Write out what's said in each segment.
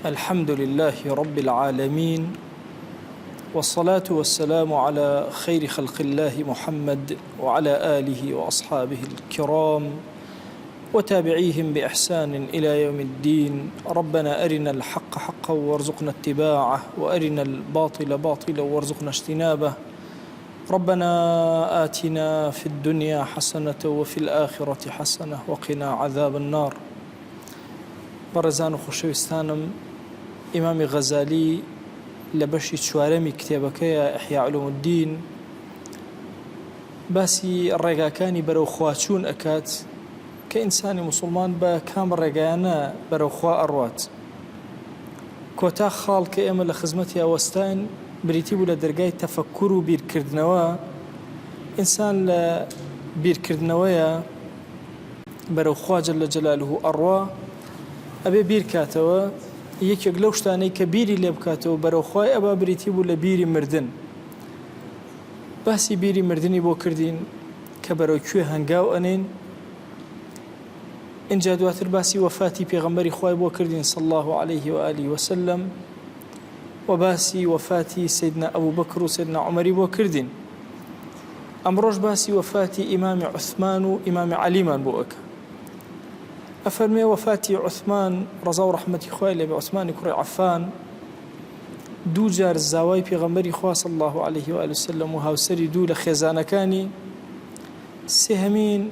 الحمد لله رب العالمين، والصلاة والسلام على خير خلق الله محمد وعلى آله وأصحابه الكرام وتابعيهم بإحسان إلى يوم الدين. ربنا أرنا الحق حقا وارزقنا اتباعه، وأرنا الباطل باطلا وارزقنا اجتنابه. ربنا آتنا في الدنيا حسنة وفي الآخرة حسنة وقنا عذاب النار. بەڕێزان و خۆشەویستانم، ئیمامی غەزالی لە بەشی چوارەمی کتێبەکەیە ئیحیا علوم الدین باسی ڕێگاکانی بەرەو خواچوون ئەکات کە ئینسانی موسڵمان بە کام ڕێگایانە بەرەو خوا ئەڕوات. کۆتا خاڵ کە ئێمە لە خزمەتی ئەوەستاین بریتی بوو لە دەرگای تەفەکوور و بیرکردنەوە. ئینسان لە بیرکردنەوەیە بەرەو خوا جەل جەلالوه ئەڕوا، ئەبێ بیر کاتەوە یەکێک لەو شتانەی کە بیری لێ بکاتەوە بەرەو خوای ئەبا بریتی بوو لە بیری مردن. باسی بیری مردنی بۆ کردین کە بەرەو کوێ هەنگاو ئەنێن. اینجا دواتر باسی وەفاتی پێغەمبەری خوای بۆ کردین صلی الله عليه وآله وسلم، و باسی وەفاتی سیدنا ئەبوو بەکر و سیدنا عومەری بۆ کردین. ئەمڕۆژ باسی وەفاتی ئیمامی عوسمان و ئیمامی عەلیمان بۆ ئەکە. ئەفەرمێ وەفاتی عوسمان ڕەزا و ڕەحمەتی خوای لێبێ، عوسمانی کوڕی عەفان دوو جار زاوای پێغەمبەری خوا صلی الله عليه وآله وسلم و هاوسەری دوو لە خێزانەکانی سێهەمین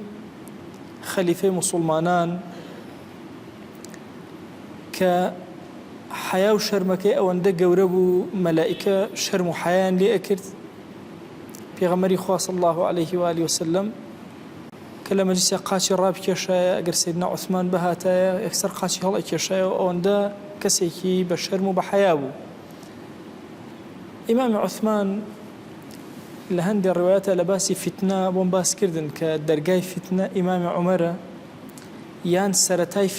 خەلیفەی موسڵمانان کە حیا و شەرمەکەی ئەوەندە گەورە بوو مەلائیکە شەرم و حەیان لێ ئەکرد. پێغەمبەری خوا صلی الله عليه وآله وسلم کە لە مەجلیسە قاچی ڕابکێشایە، ئەگەر سیدنا عوسمان بەهاتایە یەکسەر قاچی هەڵئەکێشایە و ئەوەندە کەسێکی بە شەرم و بە حەیا بوو. ئیمامی عوسمان لە هەندێک ڕیوایەتە لە باسی فتنە بۆم باس کردن کە دەرگای فتنە ئیمامی عومەرە، یان سەرەتای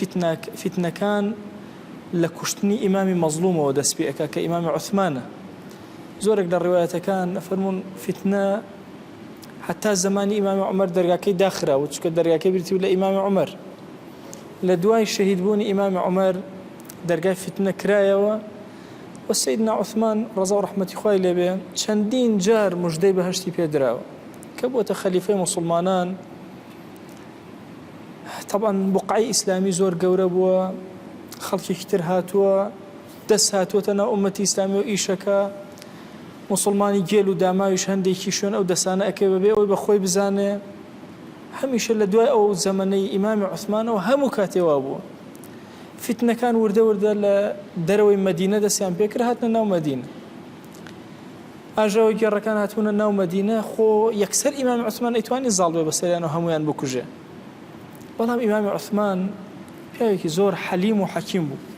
فتنەکان لە کوشتنی ئیمامی مەظلومەوە دەست پێ ئەکا کە ئیمامی عوسمانە. زۆرێک لە ڕیوایەتەکان ئەفەرمون فتنە حتا زمانی ئیمامی عومەر دەرگاکەی داخراوە، چونکە دەرگاکەی بریتی لە ئیمامی عومەر. لە دوای شەهیدبوونی ئیمامی عومەر دەرگای فتنە کرایەوە و سیدنا عوسمان ڕەزا و ڕەحمەتی خوای لێبێ چەندین جار موژدەی بەهەشتی پێدراوە کە بۆتە خەلیفەی موسڵمانان. طبعاً بوقعی ئیسلامی زۆر گەورە بووە، خەڵکێکی تر هاتووە، دەست هاتووەتە ناو ئومەتی ئیسلامی و ئیشەکە. موسڵمانی گێل و داماویش هەندێکی شوێن ئەو دەسانە ئەکەی بەبێ ئەوەی بەخۆی بزانێ. هەمیشە لە دوای ئەو زەمەنەی ئیمامی عوسمانەوە هەموو کاتێوا بووە. فتنەکان وردە وردە لە دەرەوەی مەدینە دەستیان پێکرد، هاتنە ناو مەدینە. ئاژاوە گێڕەکان هاتوونە ناو مەدینە، خۆ یەکسەر ئیمامی عوسمان ئەیتوانی زاڵ بێ بەسەریان و هەمویان بکوژێ. بەڵام ئیمامی عوسمان پیاوێکی زۆر حەلیم و حەکیم بوو.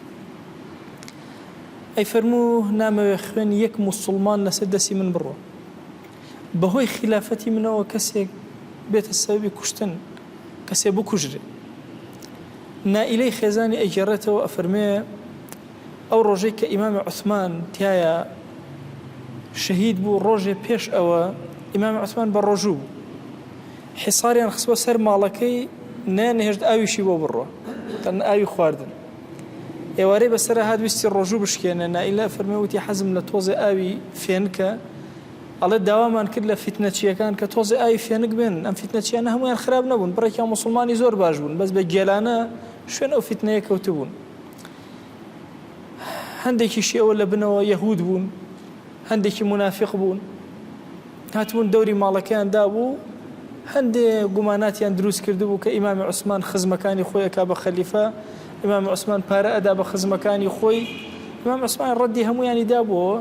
ئەی فەرموو نامەوێ خوێن یەک موسڵمان لەسەر دەستی من بڕۆ، بەهۆی خلافەتی منەوە کەسێک بێتە سەبەبی کوشتن، کەسێ بکوژرێ. نائیلەی خێزانی ئەیگێڕێتەوە، ئەفەرمێ ئەو ڕۆژەی کە ئیمامی عوسمان تایە شەهید بوو، ڕۆژێ پێش ئەوە ئیمامی عوسمان بە ڕۆژوو بوو، حیساریان خستوە سەر ماڵەکەی، نانەهێشت ئاویشی بۆ بڕۆ، تەنها ئاوی خواردن. ئێوارەی بەسەر هات ویستی ڕۆژوو بشکێنە. نائیلە فەرمێ وتی حەزم لە تۆزێ ئاوی فێنکە، ئەڵێ داوامان کرد لە فتنەچیەکان کە تۆزێ ئاوی فێنک بێن. ئەم فتنەچیانە هەمویان خراپ نەبوون، بڕێکیان موسڵمانی زۆر باش بوون، بەس بە گێلانە شوێن ئەو فتنەیە کەوتبوون. هەندێکیشی ئەوە لە بنەوە یەهود بوون، هەندێکی منافق بوون، هاتبوون دەوری ماڵەکەیان دابوو، هەندێک گوماناتیان دروست کردبوو کە ئیمامی عوسمان خزمەکانی خۆی ئەکا بە خەلیفە، ئیمامی عوسمان پارە ئەدا بە خزمەکانی خۆی. ئیمامی عوسمان ڕەدی هەمویانی دابووە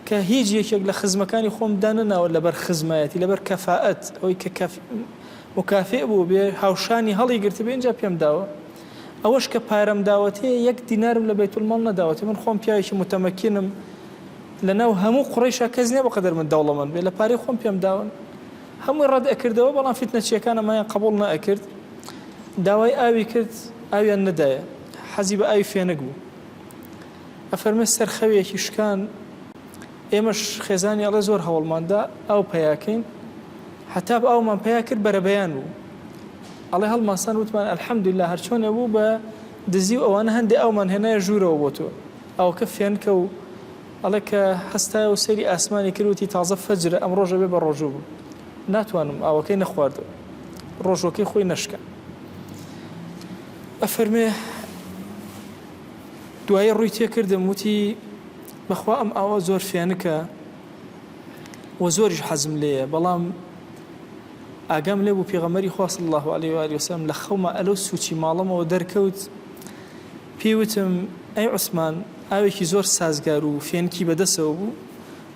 کە هیچ یەکێک لە خزمەکانی خۆم دانەناوە لەبەر خزمایەتی، لەبەر کەفاءەت، ئەوەی کە مکافێ بوو بێ هاوشانی هەڵی گرتبێ. اینجا پێم داوە ئەوەش کە پارەم داوەتێ یەک دینارم لە بەیت الماڵ نەداوەتێ. من خۆم پیاوێکی متەمەکینم، لەناو هەموو قوڕیشا کەس نییە بەقەدەر من دەوڵەمەند بێ، لە پارەی خۆم پێم داون. هەمووی ڕەد ئەکردەوە، بەڵام فتنەچیەکانەمایان قبوڵ نەئەکرد. داوای ئاوی کرد، ئاویان نەدایە، حەزی بە ئاوی فێنک بوو. ئەفەرمێ سەرخەوێکی شکان، ئێمەش خێزانی ئەڵێ زۆر هەوڵماندا ئاو پەیاکەین، حتا بە ئاومان پەیا کرد بەرەبەیان بوو. ئەڵێ هەڵماسان وتمان ئەلحەمدولله هەرچۆنێ بوو بە دزی و ئەوانە هەندێک ئەومان هێنایە ژوورەوە بۆ تۆ ئەو کە فێنکە و ئەڵێ کە هەستایە و سەیری ئاسمانی کردوتی تازە فەجرە ئەم ڕۆژە بێ بە ڕۆژوو بوو ناتوانم ئاوەکەی نەخواردەوە ڕۆژۆکەی خۆی نەشکە ئەفەرمێ دوایە ڕووی تێکردم وتی بەخوا ئەم ئاوە زۆر فێنکە و زۆریش حەزم لێیە بەڵام ئاگام لێ بوو پێغەمبەری خوا صلی الله علیه و آله وسلم لە خەوما ئەلەو سوچی ماڵەمەوە دەرکەوت پێیوتم ئەی عوسمان ئاوێکی زۆر سازگار و فێنکی بەدەسەوە بوو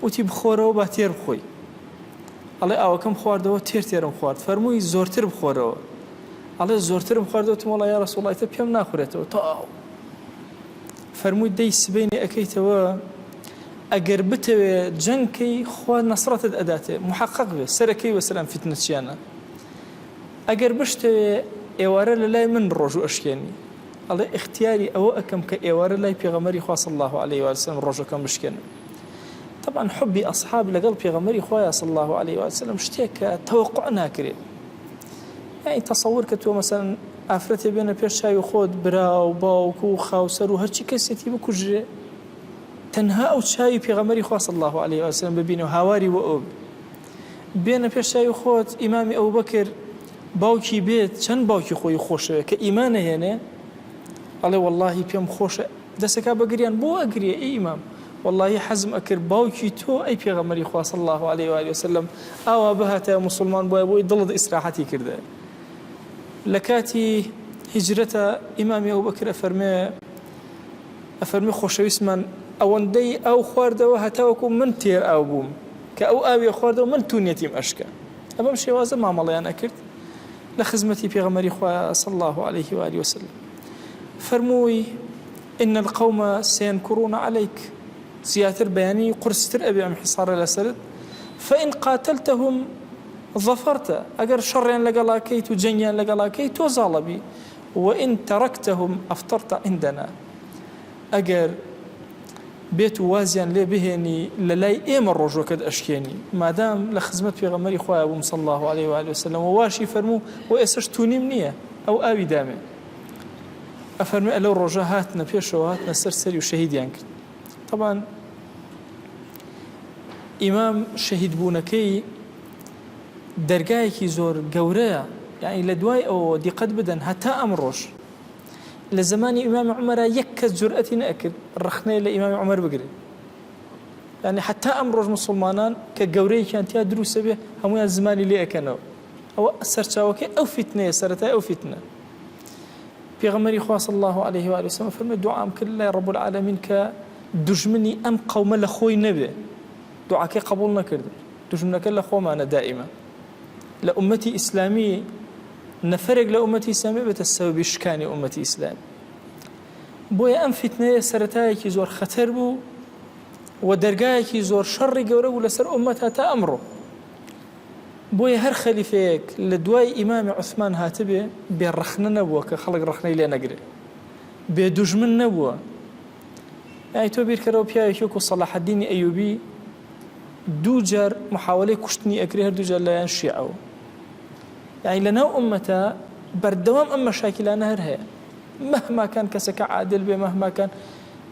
وتی بخۆرەوە با تێر بخۆی ئەڵێ ئاوەکەم خواردەوە تێرم خوارد فەرمووی زۆرتر بخۆرەوە ئەڵێ زۆرترم خواردەوە وڵا یا ڕەسوڵڵاه ئیتر پێم ناخورێتەوە تاو فەرمووی دەی سبەینی ئەەکەیتەوە ئەگەر بتەوێ جەنگکەی خوا نەسڕەتت ئەداتێ محەقق بێ سەرەکەی وەسەلام فیتنەچیانە ئەگەر بشتەوێ ئێوارە لە لای من ڕۆژ و ئەشکێنی ئەڵێ اختیاری ئەوە ئەکەم کە ئێوارە لای پێغەمبەری خوا صلی الله علیه و سلم ڕۆژەکەم بشکێنم طبعا حبی ئەصحاب لەگەڵ پێغەمبەری خوا صلی الله علیه و سلم شتێک کە تەوەقع ناکرێت یعنی تەسەوور کە تۆ مەسەڵەن ئافرەتێ بێنە پێش چاوی خۆت برا و باوکو و خاوسەر و هەرچی کەسێتی بکوژێ تەنها ئەو چاوی پێغەمبەری خوا صلی الله علیه و سلم ببینە و هاواری وە ئەو بێنە پێش چاوی خۆت ئیمامی ئەبوبەکر باوکی بێت چەند باوکی خۆی خۆشەوە کە ئیمانە هێنێ ئەڵێ وەڵڵاهی پێم خۆشە دەسەکا بەگریان بۆ ئەگریە ئەی ئیمام والله حەزم ئەکرد باوکی تۆ ئەی پێغەمبەری خوا صلی الله علیه و آله وسلم ئاوا بهاتە مسلمان بووە بۆی دڵت ئیسراحەتی کردە لە کاتی هیجرەتە ئیمامی ئەبوبەکر ئەفەرمێ خۆشەویستمان ئەوەندەی ئەو خواردەوە هەتاوەکو من تێر ئاو بووم کە ئەو ئاوی خواردەوە من توونێتیم ئەشکە ئەمەم شێوازە مامەڵەیان ئەکرد لە خزمەتی پێغەمبەری خوا صلی الله علیه و آله وسلم فەرمووی إن القوم سينكرون عليك زياتر بياني قرستر أبي أم حصار الأسرد فإن قاتلتهم ظفرت أجر شرين لقلاكي تجنيان لقلاكي توزالبي وإن تركتهم أفطرت عندنا أجر بيت وازيان لي بهني للاي إيم الرجوع كد أشكيني ما دام لخدمة في غمري خويا أبو صلى الله عليه وآله وسلم وواشي فرمو وإسش تونيمنية أو آبي دامي أفرمي ألو الرجاء هاتنا بيشو هاتنا سرسري وشهيد ينكر طبعا إمام شهيد بونكي دەرگایەکی زۆر گەورەیە یعنی لە دوای ئەو دیقەت بدەن هەتا ئەمڕۆژ لە زمانی ئیمامی عومەرە یەک کەس جورئەتی نەکرد ڕخنەی لە ئیمامی عومەر بگرێت یعنی هەتا ئەمڕۆژ مسلمانان کە گەورەیەکیان تیا دروستە بێ هەمویان زمانی لێ ئەکەنەوە ئەوە سەرچاوەکەی ئەو فیتنەیە سەرەتای ئەو فیتنە پێغەمبەری خوا صلی الله علیه و آله وسلم فەرمووی دوعام کرد لای رب العالمین کە دوژمنی ئەم قەومە لە خۆی نەبێ دوعاکەی قبول نەکرد دوژمنەکە لە خۆمانە دائیمە لە ئومەتی ئیسلامی نەفەرێک لە ئومەتی ئیسلامی بێتە سەبەبی شکانی ئومەتی ئیسلامی بۆیە ئەم فیتنەیە سەرەتایەکی زۆر خەتەر بوو و دەرگایەکی زۆر شەڕی گەورە بوو لەسەر ئومەت هەتا ئەمڕۆ بۆیە هەر خەلیفەیەک لە دوای ئیمامی عوسمان هاتبێ بێ ڕەخنە نەبووە کە خەڵک ڕەخنەی لێ نەگرێ بێ دوژمن نەبووە یعنی تۆ بیرکەرەوە پیاوێکی وەکو سەلاح الدینی ئەیوبی دوو جار محاولەی کوشتنی ئەکرێ هەردوو جار لایەن شیعەوە یعنی لەناو ئومەتە بەردەوام ئەم مەشاکلانە هەر هەیە مهما كان کەسەکە عادل بێ مهما كان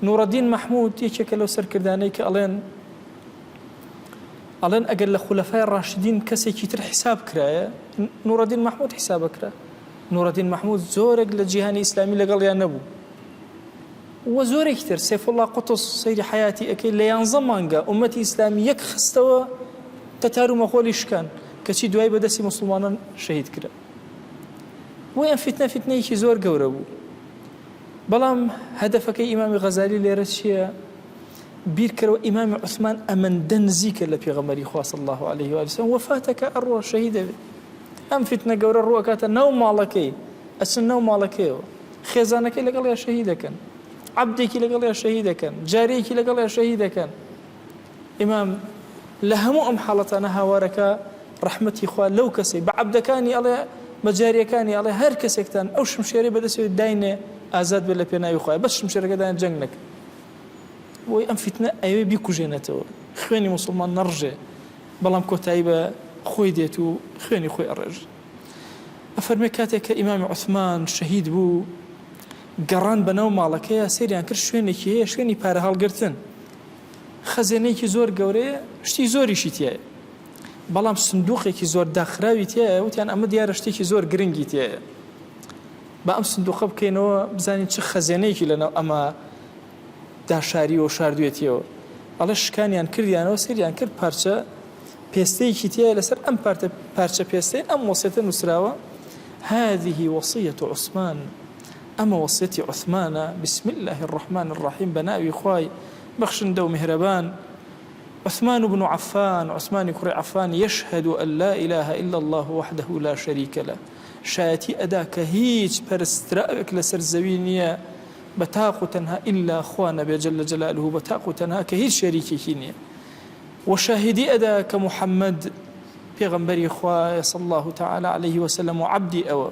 نوڕەدین مەحموود یەکێکە لەو سەرکردانەی کە ئەڵێن ئەگەر لە خولەفای ڕاشدین کەسێکی تر حیساب کرایە نوڕەدین مەحموود حیسابە کرا نوڕەدین مەحموود زۆرێک لە جیهانی ئیسلامی لەگەڵیان نەبوو و زۆرێکی تر سەیف الله قوتس سەیری حیاتی ئەەکەی لە 11 مانگە ئومەتی ئیسلامی یەک خستەوە تەتار و مەخۆلی شکان کەچی دوای بەدەستی مسلمانان شەهید کرا بۆ ئەم فیتنەیەکی زۆر گەورە بوو بەڵام هەدەفەکەی ئیمامی غەزالی لێرە چییە بیرکەرەوە ئیمامی عوسمان ئەمەندە نزیکە لە پێغەمبەری خوا صلی الله علیه و آله وسلم وفاتەکە ئەڕۆ شەهید دەبێت ئەم فیتنە گەورە ڕووەکاتە ناو ماڵەکەی ئەچن ناو ماڵەکەیەوە خێزانەکەی لەگەڵیان شەهید دەکەن عەبدێکی لەگەڵیان شەهید دەکەن جارێکی لەگەڵیان شەهید دەکەن ئیمام لە هەموو ئەم حاڵەتانە هاوارەکە ڕەحمەتی خوا لەو کەسەی بە عەبدەکانی ئەڵێ بە جاریەکانی ئەڵێ هەر کەسێکتان ئەو شمشێرەی بەدەستێت داینێ ئازاد بێت لە پێناوی خوای بەس شمشێرەکە دایان جەنگ نەکە بۆی ئەم فیتنە ئەوێ بیکوژێنێتەوە خوێنی موسڵمان نەڕژێ بەڵام کۆتایی بە خۆی دێت و خوێنی خۆی ئەڕێژ ئەفەرمێ کاتێک کە ئیمامی عوسمان شەهید بوو گەڕان بەناو ماڵەکەیە سەیریان کرد شوێنێکی هەیە شوێنی پارە هەڵگرتن خەزێنەیەکی زۆر گەورەیە شتی زۆریشی تایە بەڵام سندوقێکی زۆر داخراوی تایە وتیان ئەمە دیارە شتێکی زۆر گرنگی تایە بە ئەم سندوقە بکەینەوە بزانین چ خەزێنەیەکی لەناو ئەمە داشاریەوە شاردوێتیەوە ئەڵە شکانیان کردیانەوە سەیریان کرد پارچە پێستەیەکی تایە لەسەر ئەم پارچە پێستەی ئەم وەسیەتە نووسراوە هذه وصية عثمان أما وصية عثمان بسم الله الرحمن الرحيم بناوي خواي بخشن دو مهربان عثمان بن عفان عثمان كري عفان يشهد أن لا إله إلا الله وحده لا شريك له شاتي أداك هيج برسترائك لسر زوينية بتاق تنها إلا أخوانا بجل جلاله بتاق تنها كهيج شريكي كينية وشاهدي أداك محمد پیغمبری خواه صلی الله تعالی علیه وسلم و عبدی او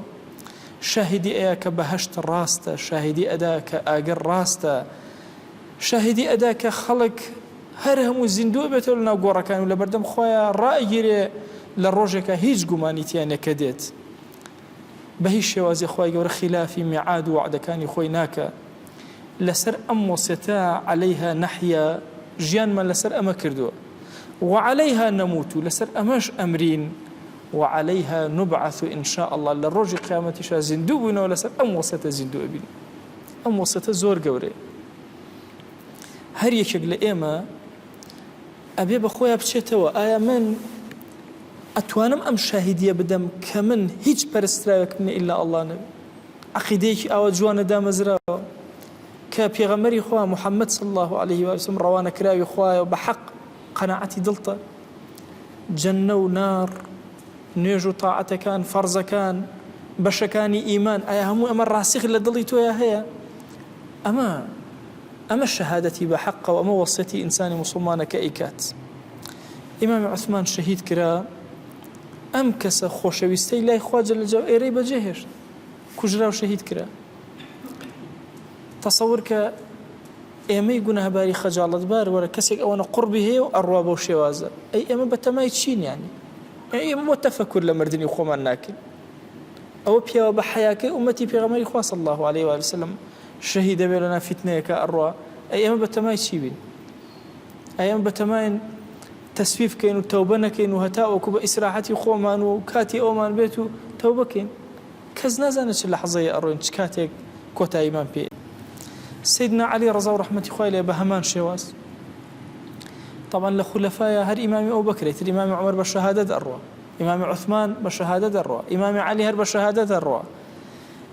شاهدی ایاک بهشت راسته شاهدی اداک آگر راسته شاهدی اداک خلق هر همو زندو بيتو لنا گورکان ولا بردم خواه رأی گیره لروجك هیچ گمانیتیان کدیت بهیش شوازی خواه گور خلافی معاد وعد كان خواه ناکا لسر ام وستا عليها نحيا جيان من لسر اما كردو وعليها نموت لسر أماش أمرين وعليها نبعث إن شاء الله للرجل قيامتي شا زندو بنا ولسر أم وسط زندو بنا أم وسط زور قوري هر يكيق لإيما أبي بخويا بشيتوا آيا من أتوانم أم شاهدية بدم كمن هيج برستراوك من إلا الله نبي عقيديك أو جوانا دام زراو كبيغمري خواه محمد صلى الله عليه وسلم روانا كراوي خواه وبحق قناعتي دلطة جنة ونار نيجو طاعته كان فرزة كان بشكاني إيمان أيا همو أما الراسخ اللي ضليتو يا هيا أما الشهادة بحق وأما وصيتي إنساني مسلمان كأيكات إمام عثمان شهيد كرا أم كسا خوشويستي لا إخواج الجو إيري بجهر كجراو شهيد كرا تصورك ئێمە گوناهباری خەجاڵەتبار وەرە کەسێک ئەوەنە قوربی هەیە و ئەڕوا بەو شێوازە ئەی ئێمە بەتەمای چین یانی ئێمە بۆ تەفەکر لە مردنی خۆمان ناکەین ئەوە پیاوە بە حەیاکەی ئومەتی پێغەمبەری خوا صلی الله عليه وسلم شەهید دەبێت لەنا فیتنەیەکە ئەڕوا ئەی ئێمە بەتەمای چی بین ئەی ئێمە بەتەماین تەسویف بکەین و تەوبە نەکەین و هەتا وەکو بە ئیسراحەتی خۆمان و کاتی ئەومان بێت و تەوبە بکەین کەس نازانێت چ لەحظەیە ئەڕۆین چ کاتێک کۆتاییمان پێ سيدنا علي رضا ورحمة خوالي بهمان شواز طبعا لخلفاء هر إمام أبو بكر الإمام عمر بشهادة الروا إمام عثمان بشهادة الروا إمام علي هر بشهادة الروا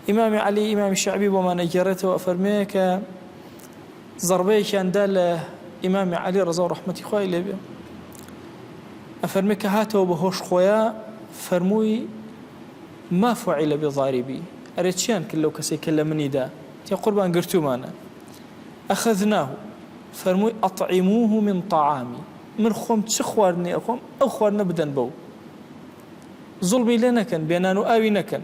إمام علي إمام الشعبي وما نجرته وأفرميك ضربي كان دال إمام علي رضا ورحمة خوالي أفرميك هاته بهوش خويا فرموي ما فعل بضاربي أريتشان كلو كسي كلمني دا يا قربان قرتو مانا أخذناه فرموي أطعموه من طعامي من خوم تشخوارني أخوم أو خوارنا بدن بو ظلمي لنا كان بينانو آوي نكن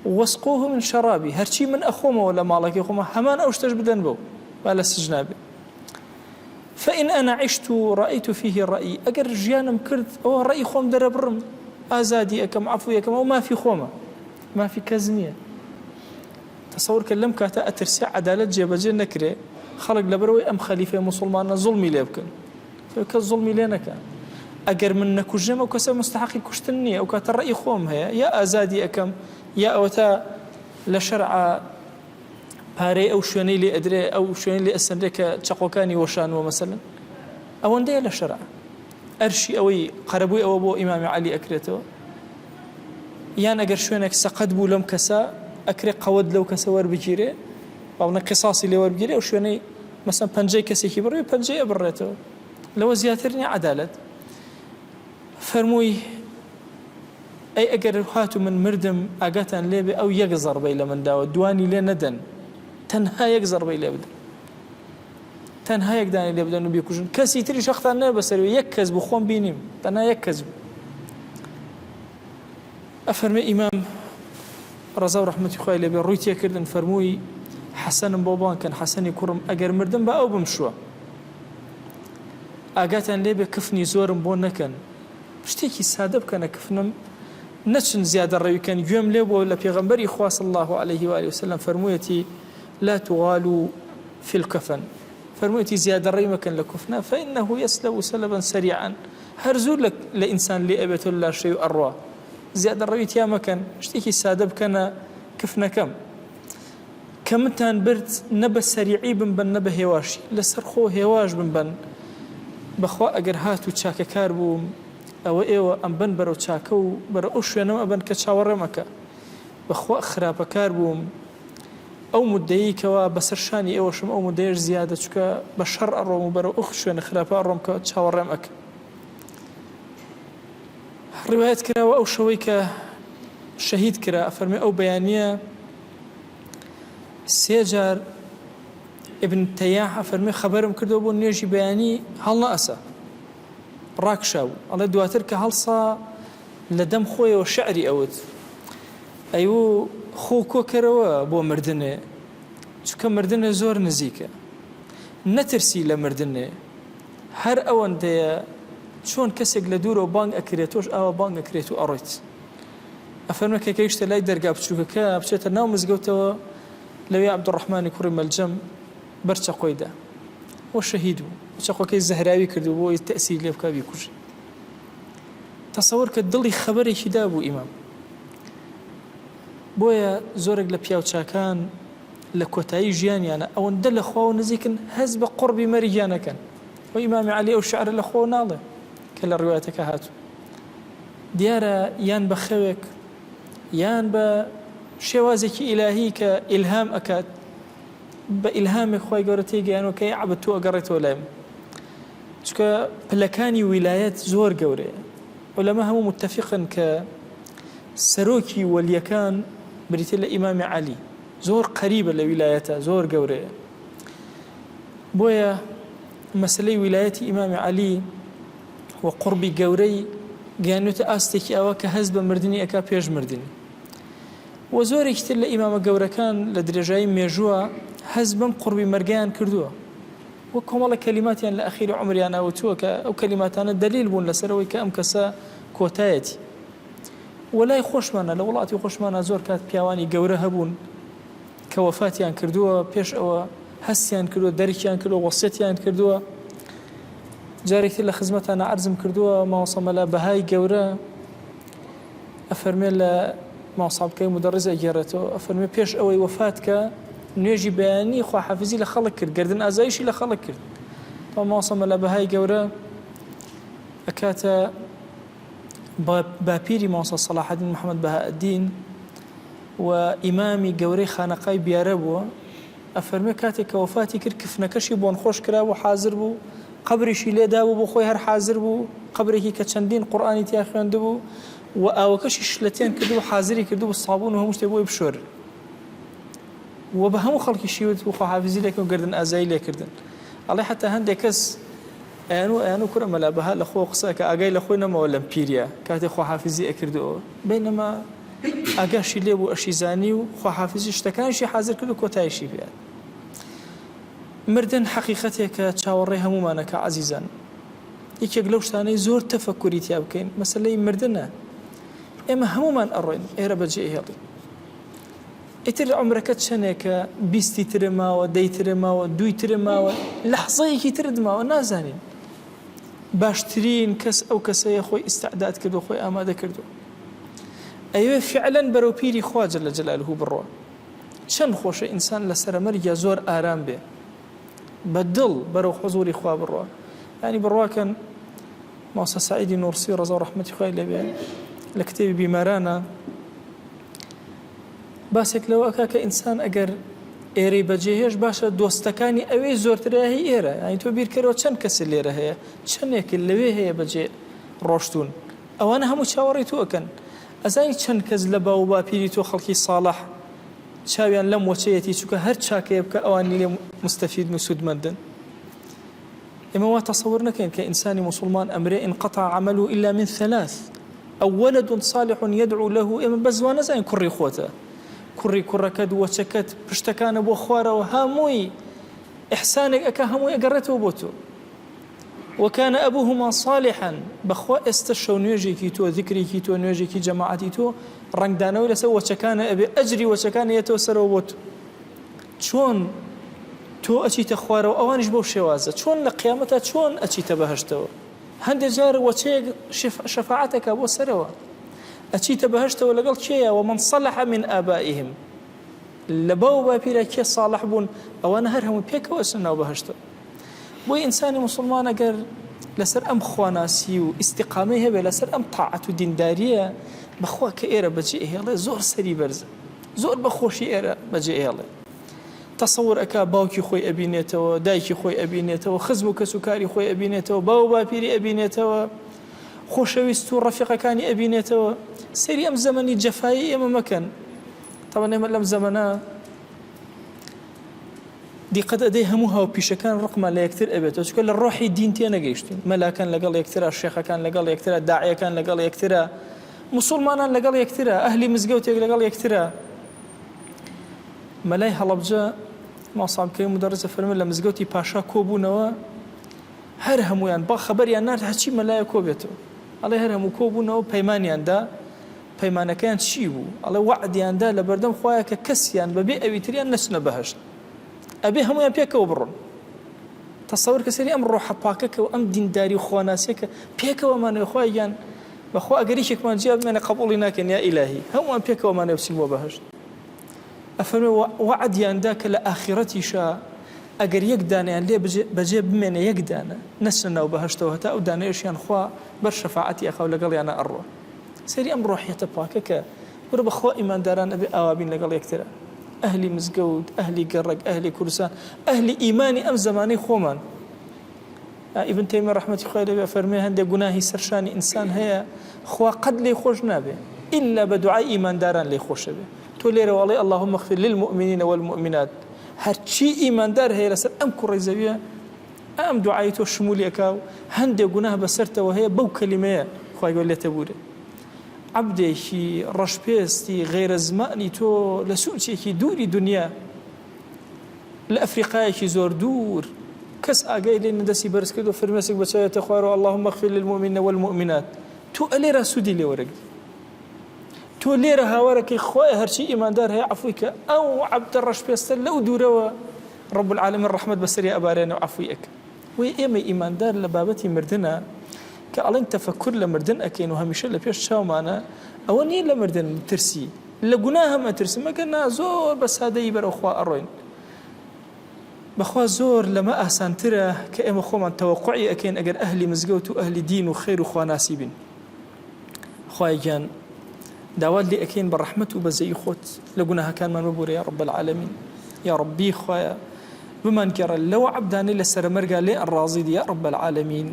واسقوه من شرابي هرشي من أخوما ولا مالك أخوما همان أوشتج بدن بو ولا سجنابي فإن أنا عشت رأيت فيه الرأي أقر جيانا كرد أو رأي خوم درب رم آزادي أكم عفوي أكم أو ما في خوما ما في كزنية تصور كلم كاتا أترسع عدالة جيبجي نكري خلق لبروي أم خليفة مسلمان ظلمي ليبكن فكالظلمي لينا كان أقر من نكجم أو كسا مستحقي كشتني أو كاتا الرأي خوم هيا يا آزادي أكم يا أوتا لشرع باري أو شواني لي أدري أو شواني لي أسنريك تشاقوكاني وشانو مثلا أو اندي لشرع أرشي أوي قربوي أو أبو إمام علي أكريتو يان أقر شوانك سقدبو لم كسا أكري قود لو كسوار بجيري أو نقصاصي لور بجيري أو شواني مثلا بنجي كسي كبروي بنجي أبريتو لو زياترني عدالة فرموي أي أجر هاتو من مردم أجاتن ليبي أو يجزر بيلا من داو دواني لي ندن تنها يجزر بيلا بدن تنها يقدان اللي بدن بيكوجن كسي تري شخصنا بس يكذب بخون بينيم تنها يكذب أفرمي إمام رضا ورحمة الله عليه برويتي كردن فرموي حسن بابان كان حسن يكرم أجر مردم بقى أو بمشوا أجاتن ليبي كفني زورم بون نكن بشتيكي سادب كان كفنم نشن زيادة الرأي كان يوم ليبو ولا بيغمبري إخوة صلى الله عليه وآله وسلم فرمويتي لا تغالوا في الكفن فرموتي زيادة ريمك لكفنا فإنه يسلب سلبا سريعا هرزول لك لإنسان لأبت الله شيء أروى زيادة ريت يا مكان اشتكي سادب كان كفنا كمتان برت نبى سريعي بن نبى هواشي لسرخو هواش بن بخوا أجر هاتو تشاك كاربو أو إيوه أم بن برو تشاكو برو أشينو أبن كتشاور مكا بخوا خراب كاربو أو مدعيك وبسرشاني إيوشم أو مدعيش زيادة شكا بشر أروم برو أخشين خراب أروم كتشاور مكا روايات كرا أو شويك شهيد كرا أفرمي أو بيانية سيجار ابن تياح أفرمي خبرم كردو بو نيجي بياني هل نأسا راكشاو الله دواترك هلصا لدم خوي وشعري أود أيو خو كوكروا بو مردنه چونکە مردنە زۆر نزیکە نەترسی لە مردنێ هەر ئەوەندەیە چۆن کەسێک لە دوورەوە بانگ ئەکرێتۆش ئاوا بانگ ئەکرێت و ئەڕۆیت ئەفەرمە کە گەیشتە لای دەرگا بچووکەکە بچێتە ناو مزگەوتەوە لەوێ عەبدوڕەحمانی کوڕی مەلجەم بەرچەقۆیدا وە شەهید بوو چەقۆکەی زەهراوی کردو بۆ تەئسیر لێ بکا بیکوژی تەسەوەر کە دڵی خەبەرێکی دابوو ئیمام بۆیە زۆرێک لە پیاوچاکان لە کۆتایی ژیانیانە ئەوەندە لە خواوە نزیکن هەز بە قڕبی مەریگیانەکەن و ئیمامی عەلی ئەو شعرە لە خۆ ناڵێ کە لە ڕوایەتەکە هاتوو دیارە یان بە خەوێک یان بە شێوازێکی ئیلاهی کە ئیلهام ئەکات بە ئیلهامێک خوای گەورە تێگەیانەوە کە عەبد تۆ ئەگەڕێتەوە لایم چونکە پلەکانی ویلایەت زۆر گەورەیە عولەما هەموو متفقن کە سەرۆکی وەلیەکان بریتە لە ئیمامی عەلی زۆر قەریبە لە ویلایەتە زۆر گەورەیە بۆیە مەسلەی ویلایەتی ئیمامی عەلی و قوربی گەورەی گەیانوێتە ئاستێکی ئەوە کە هەست بە مردنی ئەکا پێش مردنی و زۆرێکی تر لە ئیمامە گەورەکان لە درێژایی مێژووە هەست بەم قوربی مەرگیان کردووە و کۆمەڵە کەلیماتیان لە ئەخیری عومریان ئاوتووە کە ئەو کەلیماتانە دەلیل بوون لەسەرەوەی کە ئەم کەسە کۆتایەتی وەلای خۆشمانە لە وڵاتی خۆشمانە زۆر کات پیاوانی گەورە هەبوون کە وەفاتیان کردووە پێش ئەوە هەستیان کردووە دەرکیان کردووە وەسیەتیان کردووە جارێکی لە خزمەتانە عەرزم کردووە ماوەسە مەلا بەهای گەورە ئەفەرمێ لە ماوەسابکەی مدەڕیز ئەگێڕێتەوە ئەفەرمێ پێش ئەوەی وەفات کە نوێژی بەیانی خواحافیزی لە خەڵک کرد گردن ئازایشی لە خەڵک کرد تا ماوەسە مەلا بەهای گەورە ئەکاتە باپیری ماوەسە سەلاحەدین محەممەد بەهائەدین و ئیمامی گەورەی خانەقای بیارە بووە ئەفەرمێ کاتێک کە وەفاتی کرد کفنەکەشی بۆن خۆش کرا و حازر بوو قبریشی لێدا بوو بۆ خۆی هەر حازر بوو قبرێکی کە چەندین قورئانی تیا خوێندبوو و ئاوەکەشی شلەتیان کردو و حازری کردو بە سابوون و هەموو شتێک بۆی بشۆر و بە هەموو خەڵکی شیوت و خواحافیزی لێکن و گردن ئازایی لێکردن ئەڵێ حتا هەندێک کەس ئەیان و کوڕە مەلا بەها لە خۆ قسەکە ئاگای لە خۆی نەمەوە لەم پیرە کاتێک خواحافیزی ئەکردەوە بینەما ئاگاشی لێ بوو ئەشیزانی و خواحافیزی شتەکانشی حازر کرد و کۆتاییشی پێیان مردن حەقیقەتێکە چاوەڕێی هەمومانەکە عەزیزان یەکێک لەو شتانەی زۆر تەفەکوری تیا بکەین مەسەلەی مردنە ئێمە هەمومان ئەڕۆین ئێرە بەجێ هێڵی ئیتر عومرەکەت چەندێکە بیستی ترە ماوە دەی ترە ماوە دوی ترە ماوە لەحزەیەکی ترت ماوە نازانین باشترین کەس ئەو کەسەیە خۆی ئیستعداد کردو خۆی ئامادە کردو ئەوێ فعلەن بەرەو پیری خوا جەل جەلالوهو بڕۆ چەند خۆشە ئینسان لە سەرمەرگیا زۆر ئارام بێ بەدڵ بەرەو حوزوری خوا بڕۆ ینی بڕواکەن ماوەسە سەعیدی نوورسی ڕەزا و ڕەحمەتی خوای لێبێ لە کتێبی بیمارانە باسێک لەوە ئەکا کە ئینسان ئەگەر ئێرەی بەجێهێش باشە دۆستەکانی ئەوەی زۆرترە هی ئێرە ینی تۆ بیرکەرەوە چەند کەس لێرە هەیە چەندێک لەوێ هەیە بەجێ ڕۆشتون ئەوانە هەموو چاوەڕێی تۆ ئەکەن ئەزانی چەند کەس لە باو باپیری تۆ خەڵکی ساڵح چاویان لەم وەچەیەتی چووکە هەر چاکەیە بکە ئەوانی لێ مستەفید و سودمەندن ئێمە وا تەسەوور نەکەین کە ئینسانی موسڵمان ئەمرێ انقطع عمله إلا من ثلاث أو ولد صالح يدعو له ئێمە بە زوان نەزانین کوڕی خۆتە کوڕی کوڕەکەت وەچەکەت پشتەکانە بۆ خوارەوە هەمووی ئیحسانێک ئەکا هەمووی ئەگەڕێتەوە بۆ تۆ وكان أبوهما صالحا بخوا استشو نوێژێکی تۆ ذکرێکی تۆ نوێژێکی جەماعەتی تۆ ڕنگدانەوەی لەسەر وەچەکانە ئەبێ ئەجری وەچەکانە یێتەوە سەرەوە بۆ تۆ چۆن تۆ ئەچیتە خوارەوە ئەوانیش بەو شێوازە چۆن لە قیامەتە چۆن ئەچیتە بەهەشتەوە هەندێک جار وەچەیەک شەفاعەتەکە بۆ سەرەوە ئەچیتە بەهەشتەوە لەگەڵ کێیە ومن صلح من آبائهم لە باو باپیرە کێ صالح بوون ئەوانە هەر هەموو پێکەوە ئەچن ناو بەهەشتەوە بۆی ئینسانی موسڵمان ئەگەر لەسەر ئەم خواناسی و ئیستیقامەی هەبێ لەسەر ئەم تاعەت و دینداریە بەخوا کە ئێرە بەجێ ئێڵێ زۆر سەری بەرزە زۆر بەخۆشی ئێرە بەجێ ئێڵێ تەسەور ئەکا باوکی خۆی ئەبینێتەوە دایکی خۆی ئەبینێتەوە خزم و کەسوکاری خۆی ئەبینێتەوە باو باپیری ئەبینێتەوە خۆشەویست و ڕەفیقەکانی ئەبینێتەوە سەری ئەم زەمەنی جەفایی ئێمە مەکەن تەوان ئێمە لەم زەمەنە دیقەت ئەدەی هەموو هاوپیشەکان ڕقمان لە یەکتر ئەبێتەوە چونکە لە ڕۆحی دین تێ نەگەیشتین مەلاکان لەگەڵ یەکترە شێخەکان لەگەڵ یەکترە داعیەکان لەگەڵ یەکترە مسلمانان لەگەڵ یەکترە ئەهلی مزگەوتێک لەگەڵ یەکترە مەلای هەڵەبجە ماسامکەی مدەڕزە فەرمێ لە مزگەوتی پاشا کۆبوونەوە هەر هەمویان با خەبەریان نارد هەچی مەلایە کۆبێتەوە ئەڵێ هەر هەموو کۆبوونەوە پەیمانیاندا پەیمانەکەیان چی بوو ئەڵێ وعدیاندا لە بەردەم خوایە کە کەسیان بەبێ ئەویتریان نەچنە بەهەشت ئەبێ هەمویان پێکەوە بڕۆن تەسەور کە سەری ئەم ڕۆحە پاکەکە و ئەم دینداری و خواناسیەکە پێکەوەمانەوە خوایان بەخوا ئەگەر هیچێکمان جیا بمێنە قبوڵی ناکەن یا ئیلاهی هەمووان پێکەوەمانە بچین بۆ بەهەشت ئەفەرمێ وعدیاندا کە لە ئاخیرەتیشە ئەگەر یەک دانیان لێ بەجێ بمێنە یەک دانە نەچنە ناو بەهەشتەوە هەتا ئەو دانەیەشیان خوا بەر شەفاعەتی ئەخەو لەگەڵیانە ئەڕۆ سەری ئەم ڕۆحیەتە پاکەکە وەرە بەخوا ئیمانداران ئەبێ ئاوابین لەگەڵ یەکترە ئەهلی مزگەوت ئەهلی گەڕک ئەهلی کوردستان ئەهلی ئیمانی ئەم زەمانەی خۆمان ئیبن تەیمیە ڕەحمەتی خوای لێبێ فەرمێ هەندێک گوناهی سەرشانی ئینسان هەیە خوا قەت لێی خۆش نابێ ئیلا بە دوعای ئیمانداران لێی خۆشە بێ تۆ لێرە وەڵێ اللهم اغفر للمؤمنين والمؤمنات هەرچی ئیماندار هەیە لەسەر ئەم کوڕەی زەویە ئەم دوعای تۆ شمولیەکە و هەندێک گوناه بەسەرتەوە هەیە بەو کەلیمەیە خوای گەور لێتە بورێ عەبدێکی ڕەشپێستی غەیرە زمانی تۆ لە سوچێکی دووری دنیا لە ئەفریقایەکی زۆر دوور کەس ئاگای لێ نەدەستی بەرز کرد و فرمێسێک بەچاوێتە خوارەوە اللهم اغفر للمؤمنين والمؤمنات تۆ ئەلێرە سوودی لێ وەرەگری تۆ لێرە هاوارەکەی خۆی هەرچی ئیماندار هەیە عەفوی کە ئەو عەبدە ڕەشپێستە لەو دوورەوە رب العالمین ڕەحمەت بەسەری ئەبارێنە و عەفوی ئەکە وی ئێمە ئیماندار لە بابەتی مردنە کە ئەڵێن تەفەکر لە مردن ئەکەین و هەمیشە لە پێش چاومانە ئەوە نییە لە مردن ترسی لە گوناه هەمە ترسی مەگەر نا زۆر بە سادەیی بەرەوخوا ئەڕۆین بەخوا زۆر لەمە ئاسانترە کە ئێمە خۆمان تەوەقوعی ئەکەین ئەگەر ئەهلی مزگەوت و ئەهلی دین و خەیر و خواناسی بین خوای گیان داوات لێ ئەکەین بە ڕەحمەت و بەزەی خۆت لە گوناهەکانمان ببوورە یا رب العالمین یا ربی خوایە بمان گێڕە لەو عەبدانەی لە سەرمەرگا لێ ئەڕازیدی یا رب العالمین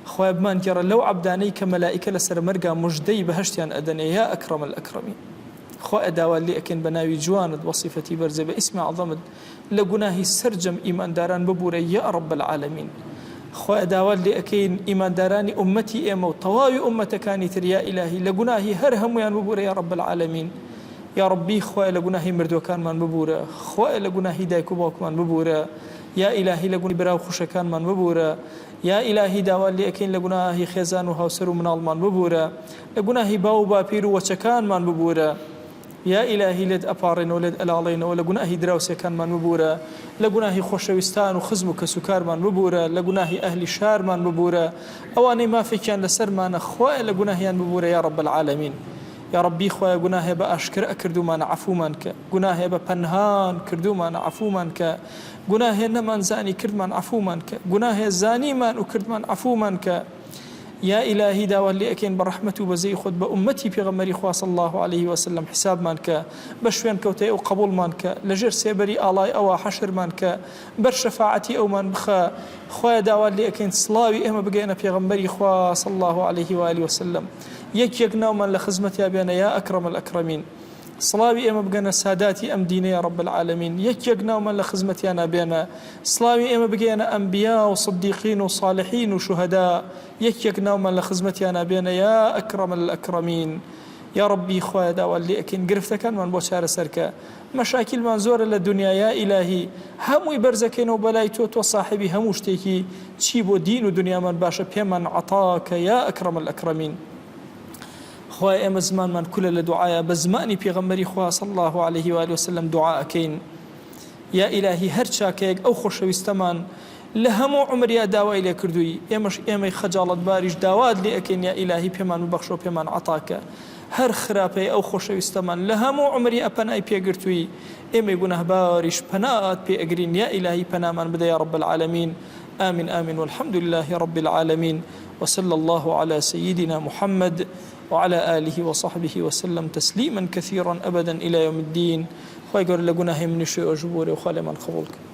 خوای بمان گێڕە لەو عەبدانەی کە مەلائیکە لە سەرمەرگا موژدەی بەهەشتیان ئەدەنێ یا ئەکرەم الئەکرەمین خوای داوات لێ ئەکەین بە ناوی جوانت وەصیفەتی بەرزە بە ئیسمی عەظەمت لە گوناهی سەرجەم ئیمانداران ببوورە یا رب العالمین خوای داوات لێ ئەکەین ئیماندارانی ئومەتی ئێمە و تەواوی ئومەتەکانی تر یا ئیلاهی لە گوناهی هەر هەمویان ببوورە یا رب العالمین یا ربی خوای لە گوناهی مردوەکانمان ببوورە خوای لە گوناهی دایک و باوکمان ببوورە یا ئیلاهی لە گوناهی براو خوشەکانمان ببوورە یا ئیلاهی داوات لێ ئەکەین لە گوناهی خێزان و هاوسەر و مناڵمان ببوورە لە گوناهی باو و باپیر و وەچەکانمان ببوورە یا ئیلاهی لێت ئەپاڕێنەوە لێت ئەلاڵێنەوە لە گوناهی دراوسەکانمان ببوورە لە گوناهی خۆشەویستان و خزم و کەسوکارمان ببوورە لە گوناهی ئەهلی شارمان ببوورە ئەوانەی مافێکیان لەسەرمانە خوای لە گوناهیان ببوورە یا رب العالمین یا ربی خوای گوناهێ بە ئاشکرا کردومانە عەفومان کە گوناهێ بە پەنهان کردومانە عەفومان کە گوناهێ نەمانزانی کردمان عەفومان کە گوناهێ زانیمان و کردمان عەفومان کە یا ئیلاهی داوات لێ ئەکەین بە ڕەحمەت و بەزەی خۆت بە ئومەتی پێغەمبەری خوا صلی الله عليه وسلم حسابمان کە بە شوێن کەوتەی ئەو قبوڵمان کە لەژێر سێبەری ئاڵای ئەوە حەشرمان کە بەر شەفاعەتی ئەومان بخە خوای داوات لێ ئەکەین سڵاوی ئێمە بگەینە پێغەمبەری خوا صلی الله عليه وآله وسلم یەک ناومان لە خزمەتیا بێنە یا ئەکرەم الئەکرەمین سڵاوی ئێمە بگەنە ساداتی ئەم دینە یا رب العالمین یەک ناومان لە خزمەتیانە بێنە سڵاوی ئێمە بگەینە ئەنبیا و صدیقین و صالحین و شوهەدا یەک ناومان لە خزمەتیانە بێنە یا ئەکرەم الئەکرەمین یا ربی خوای داوات لێ ئەکەین گرفتەکانمان بۆ چارەسەرکە مەشاکیلمان زۆرە لە دنیا یا ئیلاهی هەمووی بەرزەکەینەوە بەلای تۆ صاحبی هەموو شتێکی چی بۆ دین و دنیامان باشە پێمان عەتاکە یا ئەکرەم الئەکرەمین خوای ئێمە زمانمان کولە لە دوعایە بە زمانی پێغەمبەری خوا صلی الله عليه وآله وسلم دوعا ئەکەین یا ئیلاهی هەر چاکەیەک ئەو خۆشەویستەمان لە هەموو عمریا داوای لێ کردووی ئێمەی خەجاڵەت باریش داوات لێ ئەکەین یا ئیلاهی پێمان ببەخشۆ پێمان عەتاکە هەر خراپەی ئەو خۆشەویستەمان لە هەموو عمری ئەپەنای پێگرتووی ئێمەی گونەهباریش پەنات پێ ئەگرین یا ئیلاهی پەنامان بدە یا رب العالمین آمين آمين والحمد لله رب العالمين وصلى الله على سيدنا محمد وعلى آله وصحبه وسلم تسليما كثيرا أبدا إلى يوم الدين خواهي قول لقناه من شيء أجبوري وخالي من قبولك